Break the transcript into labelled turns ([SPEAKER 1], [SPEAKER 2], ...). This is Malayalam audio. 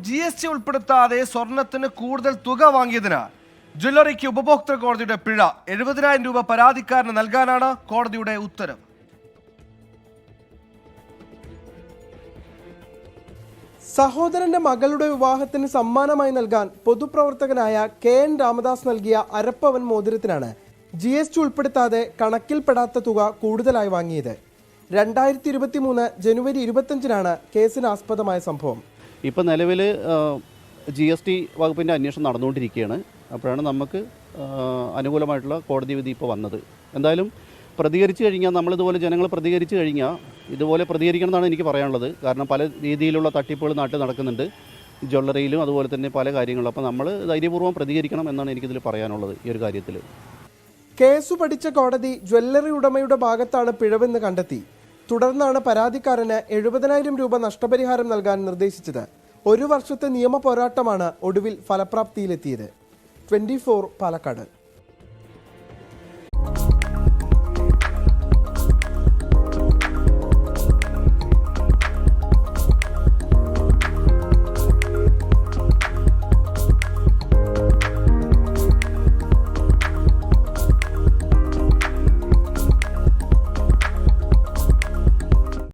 [SPEAKER 1] GST ഉൾപ്പെടുത്താതെ സ്വർണത്തിന് കൂടുതൽ തുക വാങ്ങിയതിന് ജ്വല്ലറിക്ക് ഉപഭോക്തൃ കോടതിയുടെ പിഴ 70,000 രൂപ പരാതിക്കാരന് നൽകാനാണ് കോടതിയുടെ ഉത്തരവ്.
[SPEAKER 2] സഹോദരന്റെ മകളുടെ വിവാഹത്തിന് സമ്മാനമായി നൽകാൻ പൊതുപ്രവർത്തകനായ KN രാമദാസ് നൽകിയ അരപ്പവൻ മോതിരത്തിനാണ് GST ഉൾപ്പെടുത്താതെ കണക്കിൽപ്പെടാത്ത തുക കൂടുതലായി വാങ്ങിയത്. 2023 ജനുവരി 25-നാണ് കേസിന് ആസ്പദമായ സംഭവം.
[SPEAKER 3] ഇപ്പോൾ നിലവിൽ GST വകുപ്പിൻ്റെ അന്വേഷണം നടന്നുകൊണ്ടിരിക്കുകയാണ്. അപ്പോഴാണ് നമുക്ക് അനുകൂലമായിട്ടുള്ള കോടതി വിധി ഇപ്പോൾ വന്നത്. എന്തായാലും പ്രതികരിച്ചു കഴിഞ്ഞാൽ നമ്മളിതുപോലെ ജനങ്ങൾ പ്രതികരിച്ചു കഴിഞ്ഞാൽ ഇതുപോലെ പ്രതികരിക്കണം എന്നാണ് എനിക്ക് പറയാനുള്ളത്. കാരണം പല രീതിയിലുള്ള തട്ടിപ്പുകൾ നാട്ടിൽ നടക്കുന്നുണ്ട്, ജ്വല്ലറിയിലും അതുപോലെ തന്നെ പല കാര്യങ്ങളും. അപ്പോൾ നമ്മൾ ധൈര്യപൂർവ്വം പ്രതികരിക്കണം എന്നാണ് എനിക്കിതിൽ പറയാനുള്ളത്. ഈ ഒരു കാര്യത്തിൽ
[SPEAKER 2] കേസ് പഠിച്ച കോടതി ജ്വല്ലറി ഉടമയുടെ ഭാഗത്താണ് പിഴവെന്ന് കണ്ടെത്തി. തുടർന്നാണ് പരാതിക്കാരന് 70,000 രൂപ നഷ്ടപരിഹാരം നൽകാൻ നിർദ്ദേശിച്ചത്. 1 വർഷത്തെ നിയമ പോരാട്ടമാണ് ഒടുവിൽ ഫലപ്രാപ്തിയിലെത്തിയത്. 24 പാലക്കാട്.